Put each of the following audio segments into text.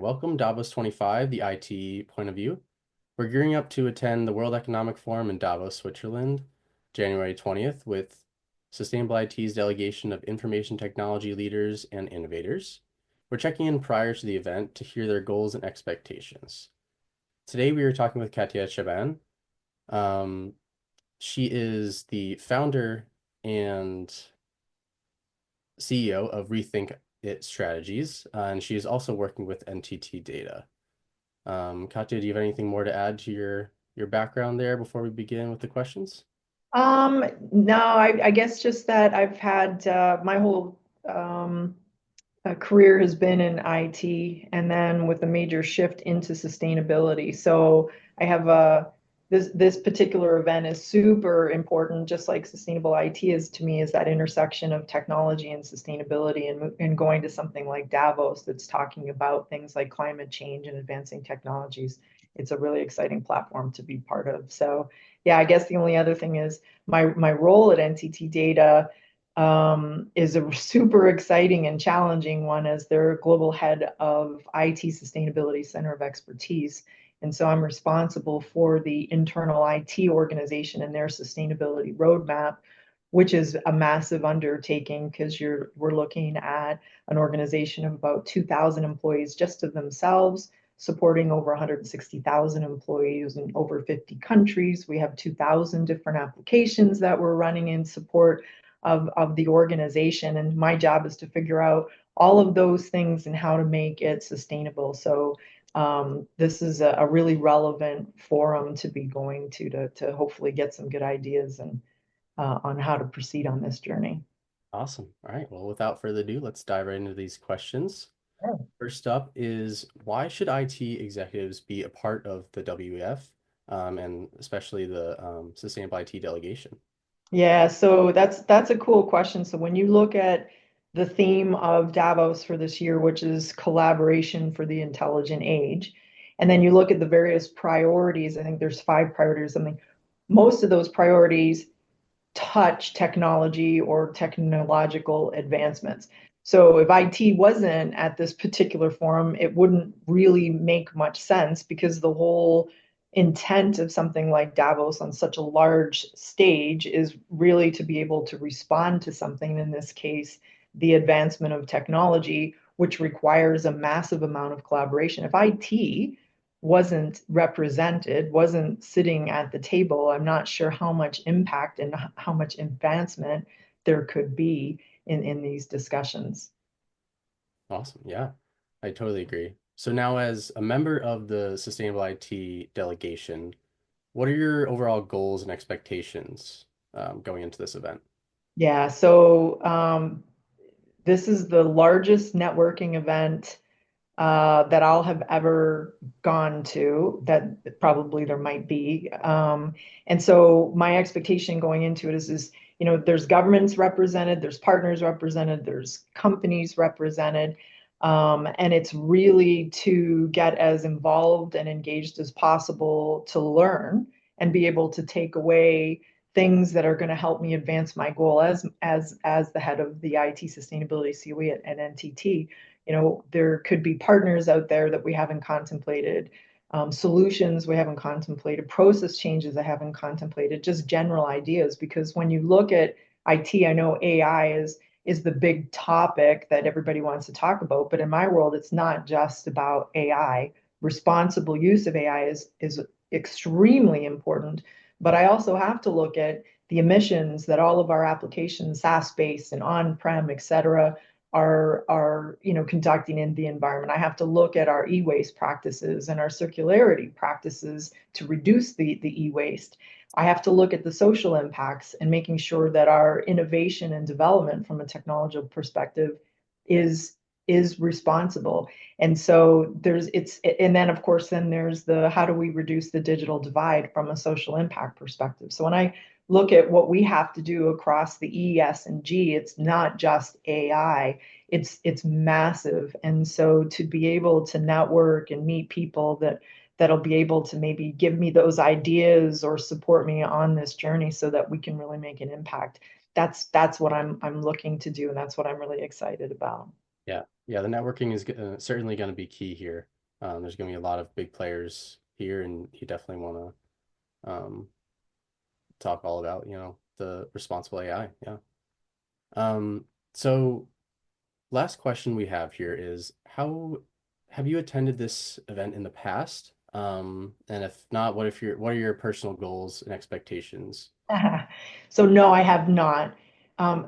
welcome Davos 25, the IT point of view. We're gearing up to attend the World Economic Forum in Davos, Switzerland, January 20th, with SustainableIT's delegation of information technology leaders and innovators. We're checking in prior to the event to hear their goals and expectations. Today, we are talking with Katia Chaban. Um, she is the founder and CEO of ReThinkIT Strategies, and she is also working with NTT Data. Katya, do you have anything more to add to your background there before we begin with the questions? No, I guess just that I've had my whole career has been in IT, and then with a major shift into sustainability. So I have this particular event is super important, just like sustainable IT is to me, is that intersection of technology and sustainability, and going to something like Davos that's talking about things like climate change and advancing technologies. It's a really exciting platform to be part of. So yeah, I guess the only other thing is my role at NTT Data is a super exciting and challenging one as their global head of IT Sustainability Center of Expertise. And so I'm responsible for the internal IT organization and their sustainability roadmap, which is a massive undertaking because we're looking at an organization of about 2,000 employees just of themselves, supporting over 160,000 employees in over 50 countries. We have 2,000 different applications that we're running in support of the organization. And my job is to figure out all of those things and how to make it sustainable. So this is a really relevant forum to be going to hopefully get some good ideas and on how to proceed on this journey. Awesome. All right. Well, without further ado, let's dive right into these questions. First up is why should IT executives be a part of the WEF, and especially the Sustainable IT delegation? Yeah, so that's a cool question. So when you look at the theme of Davos for this year, which is collaboration for the intelligent age, and then you look at the various priorities, I think there's five priorities. I mean, most of those priorities touch technology or technological advancements. So if IT wasn't at this particular forum, it wouldn't really make much sense because the whole intent of something like Davos on such a large stage is really to be able to respond to something, in this case, the advancement of technology, which requires a massive amount of collaboration. If IT wasn't represented, wasn't sitting at the table, I'm not sure how much impact and how much advancement there could be in these discussions. Awesome. Yeah, I totally agree. So now, as a member of the Sustainable IT delegation, what are your overall goals and expectations going into this event? Yeah, so this is the largest networking event that I'll have ever gone to, that probably there might be. And so my expectation going into it is, there's governments represented, there's partners represented, there's companies represented. And it's really to get as involved and engaged as possible to learn and be able to take away things that are going to help me advance my goal as the head of the IT sustainability COE at NTT. There could be partners out there that we haven't contemplated, solutions we haven't contemplated, process changes I haven't contemplated, just general ideas. Because when you look at IT, I know AI is the big topic that everybody wants to talk about, but in my world, it's not just about AI. Responsible use of AI is extremely important, but I also have to look at the emissions that all of our applications, SaaS-based and on-prem, et cetera, are conducting in the environment. I have to look at our e-waste practices and our circularity practices to reduce the e-waste. I have to look at the social impacts and making sure that our innovation and development from a technological perspective is is responsible. And so and then of course then there's the how do we reduce the digital divide from a social impact perspective. So when I look at what we have to do across the E, S, and G, it's not just AI, it's massive. And so to be able to network and meet people that'll be able to maybe give me those ideas or support me on this journey so that we can really make an impact. That's what I'm looking to do, and that's what I'm really excited about. Yeah, yeah, the networking is certainly going to be key here. There's going to be a lot of big players here, and you definitely want to talk all about, the responsible AI. Yeah. So last question we have here is how have you attended this event in the past? And if not, what are your personal goals and expectations? So no, I have not.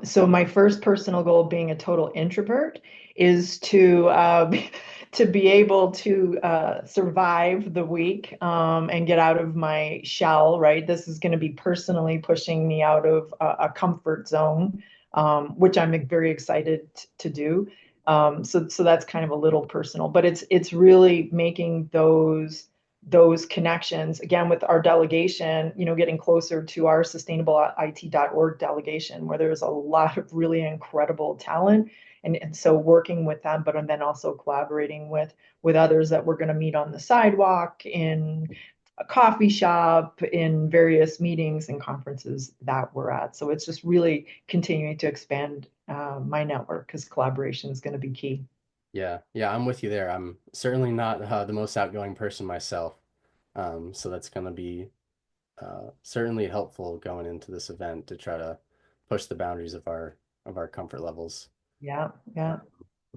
So my first personal goal, being a total introvert, is to to be able to survive the week and get out of my shell. Right, this is going to be personally pushing me out of a comfort zone, which I'm very excited to do. So that's kind of a little personal, but it's really making those connections again with our delegation, getting closer to our sustainableIT.org delegation, where there's a lot of really incredible talent. And so working with them, but then also collaborating with others that we're going to meet on the sidewalk, in a coffee shop, in various meetings and conferences that we're at. So it's just really continuing to expand my network, because collaboration is going to be key. Yeah, yeah, I'm with you there. I'm certainly not the most outgoing person myself. So that's going to be certainly helpful going into this event to try to push the boundaries of our comfort levels. Yeah, Uh, yeah.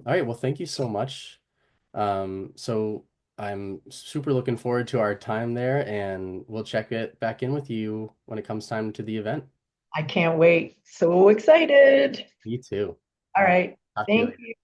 all right, well, thank you so much. So I'm super looking forward to our time there, and we'll check it back in with you when it comes time to the event. I can't wait. So excited. You too. All All right, right. talk to you Thank later. you.